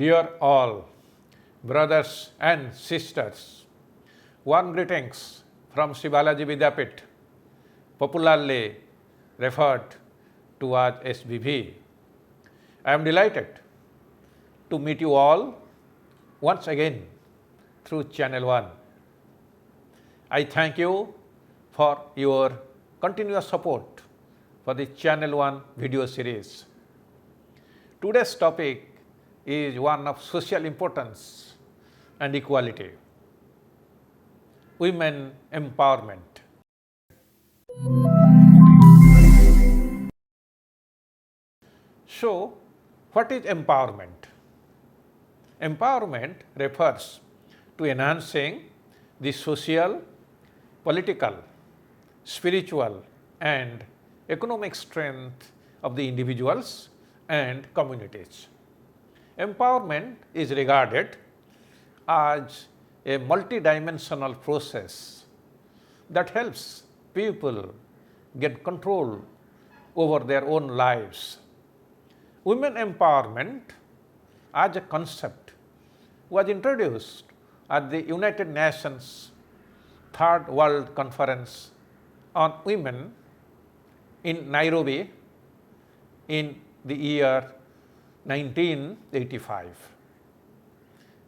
Dear all, brothers and sisters, warm greetings from Sri Balaji Vidyapith, popularly referred to as SBV. I am delighted to meet you all once again through Channel 1. I thank you for your continuous support for the Channel 1 video series. Today's topic is one of social importance and equality: women empowerment. So, what is empowerment? Empowerment refers to enhancing the social, political, spiritual, and economic strength of the individuals and communities. Empowerment is regarded as a multidimensional process that helps people get control over their own lives. Women empowerment as a concept was introduced at the United Nations Third World Conference on Women in Nairobi in the year 1985.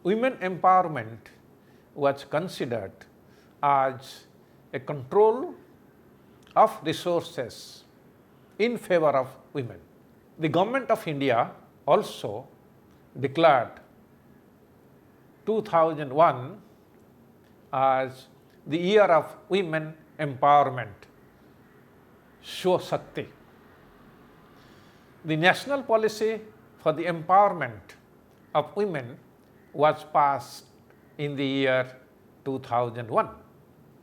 Women empowerment was considered as a control of resources in favor of women. The Government of India also declared 2001 as the year of women empowerment, Shwa Shakti. The national policy for the empowerment of women was passed in the year 2001.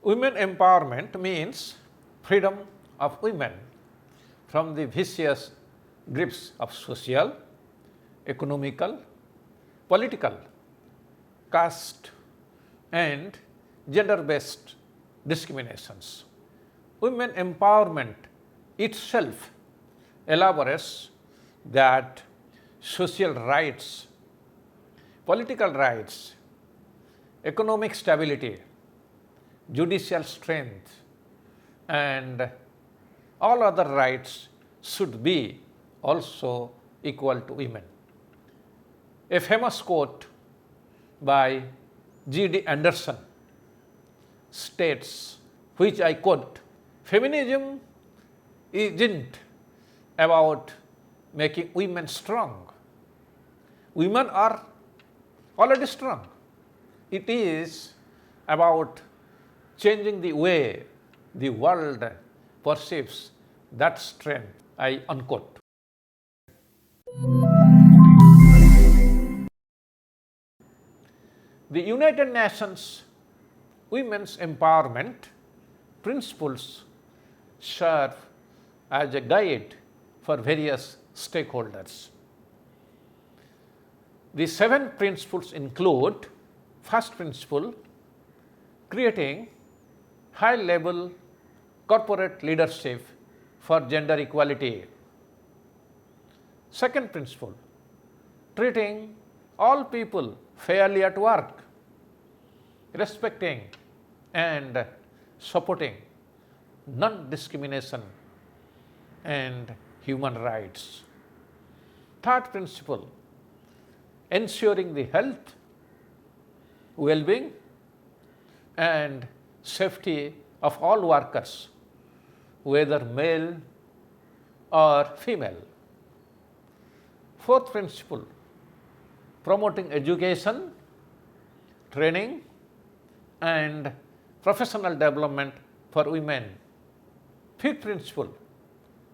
Women empowerment means freedom of women from the vicious grips of social, economical, political, caste, and gender-based discriminations. Women empowerment itself elaborates that social rights, political rights, economic stability, judicial strength, and all other rights should be also equal to women. A famous quote by G.D. Anderson states, which I quote, "Feminism isn't about making women strong. Women are already strong. It is about changing the way the world perceives that strength." I unquote. The United Nations Women's Empowerment Principles serve as a guide for various stakeholders. The 7 principles include: first principle, creating high-level corporate leadership for gender equality. Second principle, treating all people fairly at work, respecting and supporting non-discrimination and human rights. Third principle, ensuring the health, well-being, and safety of all workers, whether male or female. Fourth principle, promoting education, training, and professional development for women. Fifth principle,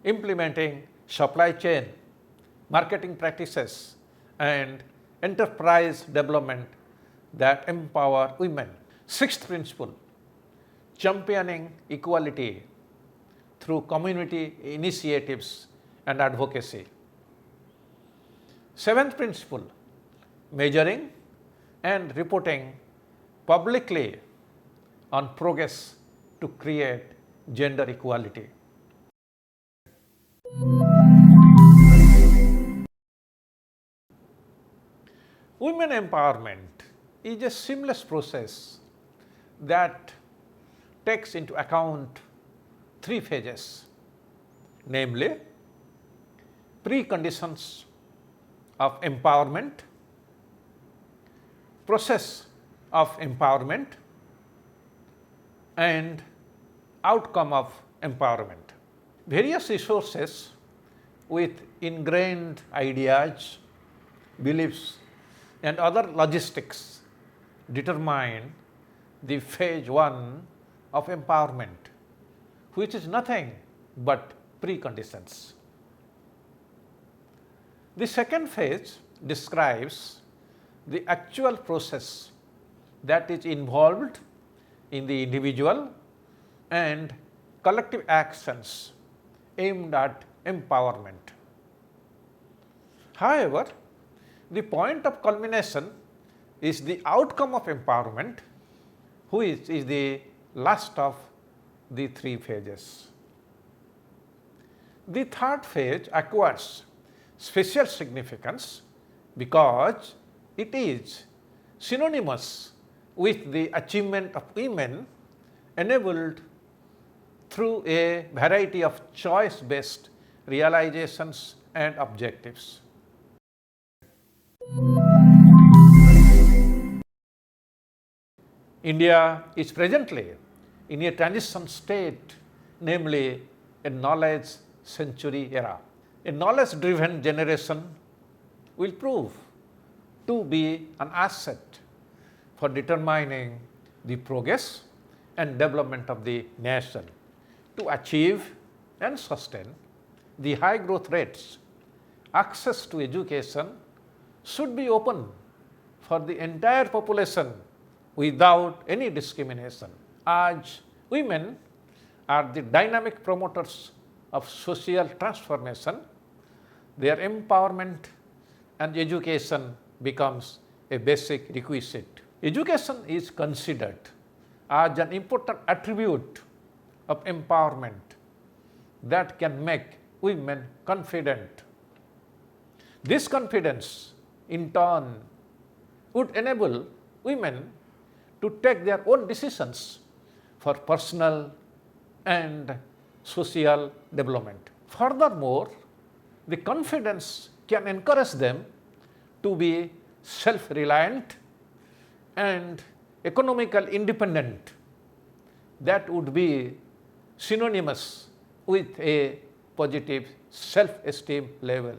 implementing supply chain, marketing practices, and enterprise development that empower women. Sixth principle, championing equality through community initiatives and advocacy. Seventh principle, measuring and reporting publicly on progress to create gender equality. Women empowerment is a seamless process that takes into account three phases, namely preconditions of empowerment, process of empowerment, and outcome of empowerment. Various resources with ingrained ideas, beliefs, and other logistics determine the phase 1 of empowerment, which is nothing but preconditions. The second phase describes the actual process that is involved in the individual and collective actions aimed at empowerment. However, the point of culmination is the outcome of empowerment, which is the last of the three phases. The third phase acquires special significance because it is synonymous with the achievement of women enabled through a variety of choice-based realizations and objectives. India is presently in a transition state, namely a knowledge century era. A knowledge-driven generation will prove to be an asset for determining the progress and development of the nation. To achieve and sustain the high growth rates, access to education should be open for the entire population without any discrimination. As women are the dynamic promoters of social transformation, their empowerment and education becomes a basic requisite. Education is considered as an important attribute of empowerment that can make women confident. This confidence, in turn, would enable women to take their own decisions for personal and social development. Furthermore, the confidence can encourage them to be self-reliant and economically independent. That would be synonymous with a positive self-esteem level.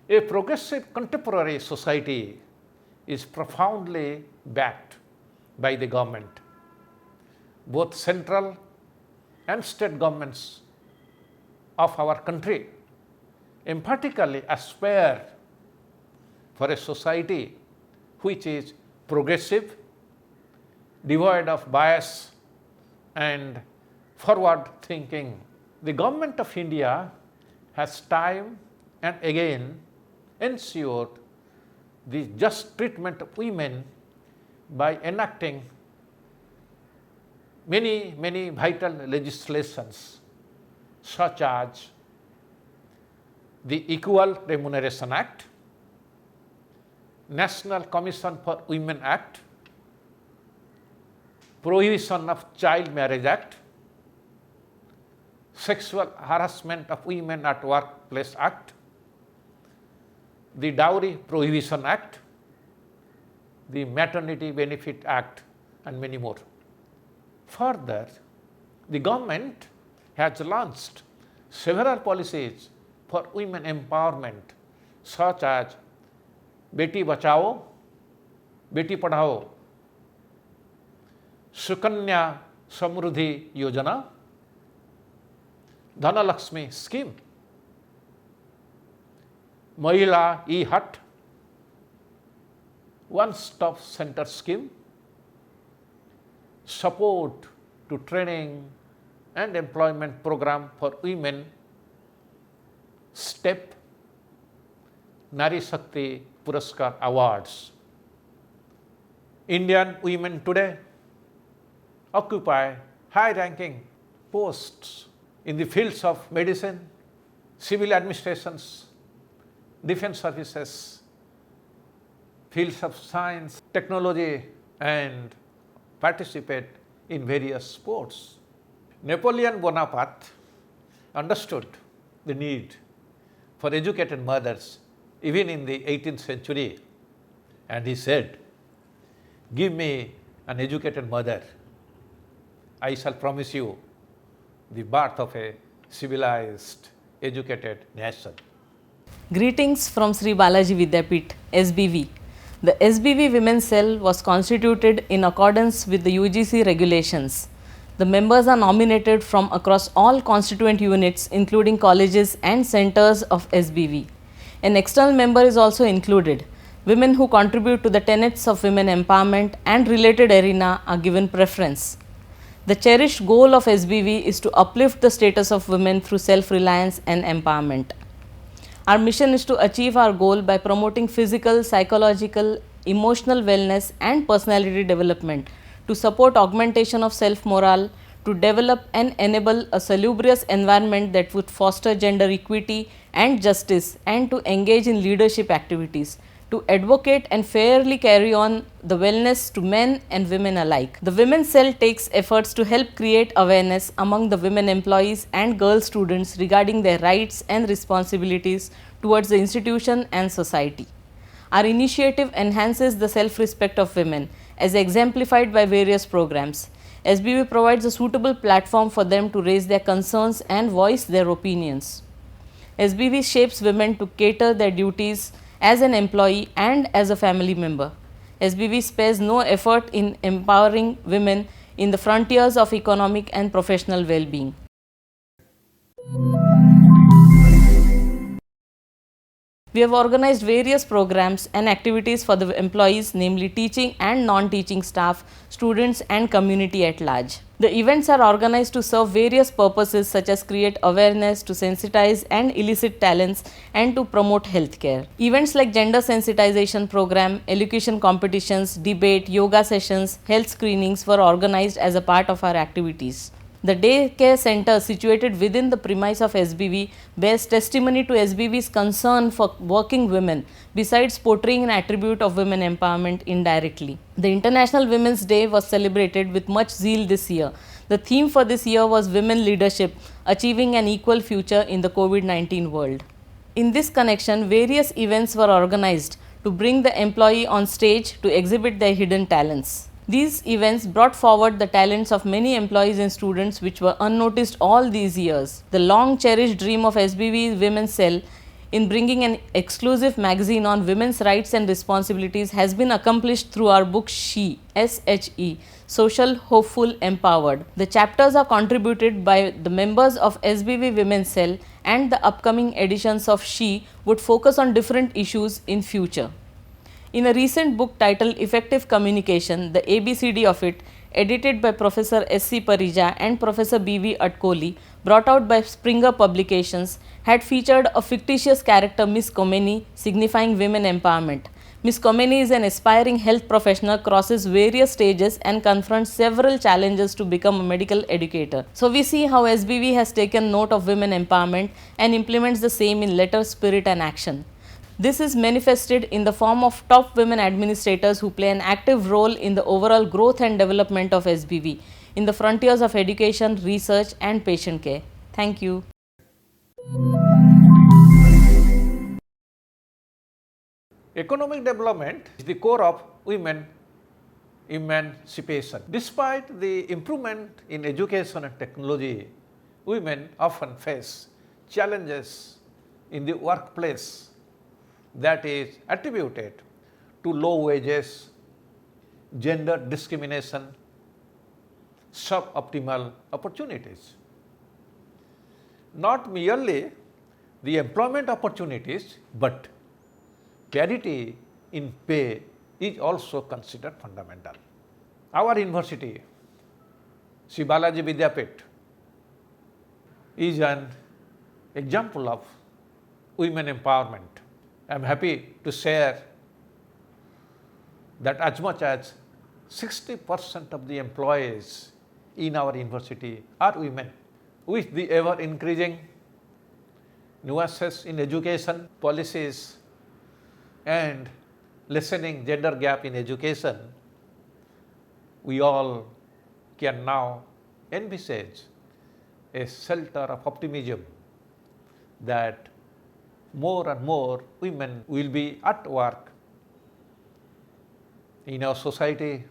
A progressive contemporary society is profoundly backed by the government. Both central and state governments of our country emphatically aspire for a society which is progressive, devoid of bias, and forward thinking. The Government of India has time and again ensured the just treatment of women by enacting many vital legislations, such as the Equal Remuneration Act, National Commission for Women Act, Prohibition of Child Marriage Act, Sexual Harassment of Women at Workplace Act, the Dowry Prohibition Act, the Maternity Benefit Act, and many more. Further, the government has launched several policies for women empowerment, such as Beti Bachao, Beti Padhao, Sukanya Samruddhi Yojana, Dhanalakshmi scheme, Mahila E-Hut, One-Stop Center scheme, support to training and employment program for women, STEP, Nari Shakti Puraskar Awards. Indian women today occupy high-ranking posts in the fields of medicine, civil administrations, defense services, fields of science, technology, and participate in various sports. Napoleon Bonaparte understood the need for educated mothers even in the 18th century, and he said, "Give me an educated mother, I shall promise you the birth of a civilized, educated nation." Greetings from Sri Balaji Vidyapith, SBV. The SBV Women's Cell was constituted in accordance with the UGC regulations. The members are nominated from across all constituent units including colleges and centers of SBV. An external member is also included. Women who contribute to the tenets of women empowerment and related arena are given preference. The cherished goal of SBV is to uplift the status of women through self-reliance and empowerment. Our mission is to achieve our goal by promoting physical, psychological, emotional wellness and personality development, to support augmentation of self-morale, to develop and enable a salubrious environment that would foster gender equity and justice, and to engage in leadership activities, to advocate and fairly carry on the wellness to men and women alike. The Women's Cell takes efforts to help create awareness among the women employees and girl students regarding their rights and responsibilities towards the institution and society. Our initiative enhances the self-respect of women as exemplified by various programs. SBV provides a suitable platform for them to raise their concerns and voice their opinions. SBV shapes women to cater their duties as an employee and as a family member. SBV spares no effort in empowering women in the frontiers of economic and professional well-being. We have organized various programs and activities for the employees, namely teaching and non-teaching staff, students and community at large. The events are organized to serve various purposes such as create awareness, to sensitize and elicit talents, and to promote healthcare. Events like gender sensitization program, elocution competitions, debate, yoga sessions, health screenings were organized as a part of our activities. The daycare center situated within the premise of SBV bears testimony to SBV's concern for working women, besides portraying an attribute of women empowerment indirectly. The International Women's Day was celebrated with much zeal this year. The theme for this year was Women Leadership, Achieving an Equal Future in the COVID-19 World. In this connection, various events were organized to bring the employee on stage to exhibit their hidden talents. These events brought forward the talents of many employees and students which were unnoticed all these years. The long cherished dream of SBV Women's Cell in bringing an exclusive magazine on women's rights and responsibilities has been accomplished through our book She, SHE, Social, Hopeful, Empowered. The chapters are contributed by the members of SBV Women's Cell, and the upcoming editions of She would focus on different issues in future. In a recent book titled Effective Communication, the ABCD of it, edited by Professor S.C. Parija and Professor B.V. Atkoli, brought out by Springer Publications, had featured a fictitious character, Miss Komeni, signifying women empowerment. Miss Komeni is an aspiring health professional, crosses various stages and confronts several challenges to become a medical educator. So we see how SBV has taken note of women empowerment and implements the same in letter, spirit and action. This is manifested in the form of top women administrators who play an active role in the overall growth and development of SBV in the frontiers of education, research and patient care. Thank you. Economic development is the core of women emancipation. Despite the improvement in education and technology, women often face challenges in the workplace that is attributed to low wages, gender discrimination, suboptimal opportunities. Not merely the employment opportunities, but parity in pay is also considered fundamental. Our university, Sri Balaji Vidyapith, is an example of women empowerment. I am happy to share that as much as 60% of the employees in our university are women. with the ever increasing nuances in education policies and lessening gender gap in education, we all can now envisage a shelter of optimism that more and more women will be at work in our society,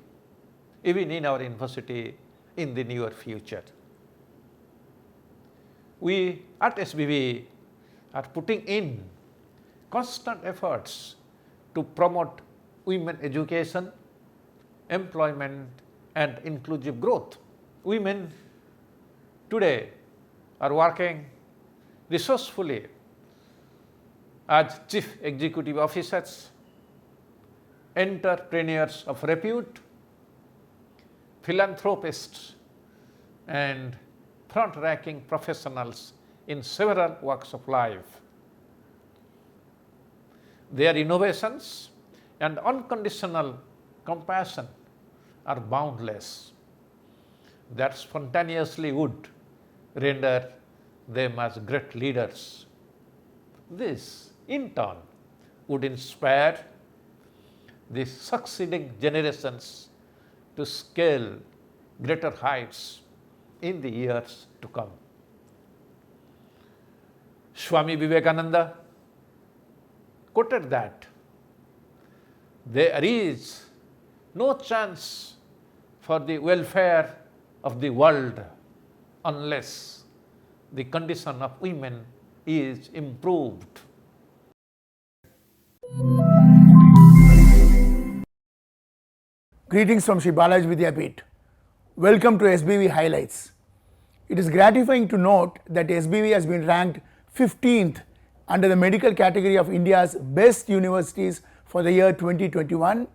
even in our university in the near future. We at SBV are putting in constant efforts to promote women education, employment and inclusive growth. Women today are working resourcefully as chief executive officers, entrepreneurs of repute, philanthropists and front-ranking professionals in several walks of life. Their innovations and unconditional compassion are boundless. That spontaneously would render them as great leaders. This, in turn, would inspire the succeeding generations to scale greater heights in the years to come. Swami Vivekananda quoted that there is no chance for the welfare of the world unless the condition of women is improved. Greetings from Sri Balaji Vidyapeeth. Welcome to SBV Highlights. It is gratifying to note that SBV has been ranked 15th under the medical category of India's best universities for the year 2021.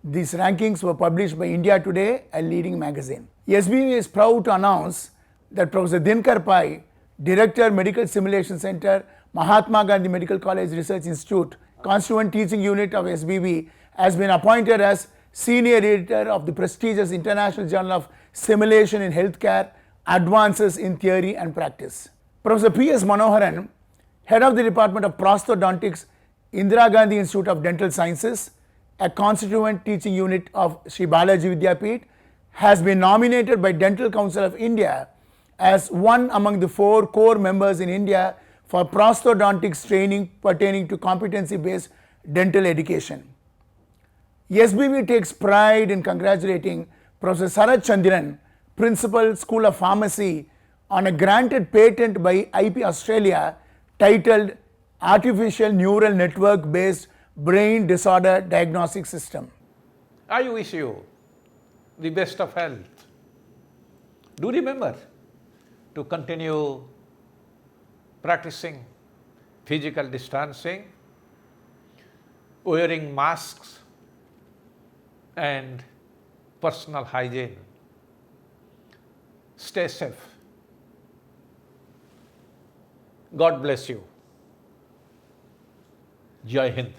These rankings were published by India Today, a leading magazine. SBV is proud to announce that Professor Dinkar Pai, Director, Medical Simulation Center, Mahatma Gandhi Medical College Research Institute, Constituent Teaching Unit of SBV, has been appointed as Senior Editor of the prestigious International Journal of Simulation in Healthcare, Advances in Theory and Practice. Professor P.S. Manoharan, Head of the Department of Prosthodontics, Indira Gandhi Institute of Dental Sciences, a constituent teaching unit of Sri Balaji Vidyapeeth, has been nominated by Dental Council of India as one among the 4 core members in India for prosthodontics training pertaining to competency-based dental education. SBV takes pride in congratulating Professor Sarath Chandran, Principal, School of Pharmacy, on a granted patent by IP Australia titled Artificial Neural Network Based Brain Disorder Diagnostic System. I wish you the best of health. Do remember to continue practicing physical distancing, wearing masks and personal hygiene. Stay safe. God bless you. Jai Hind.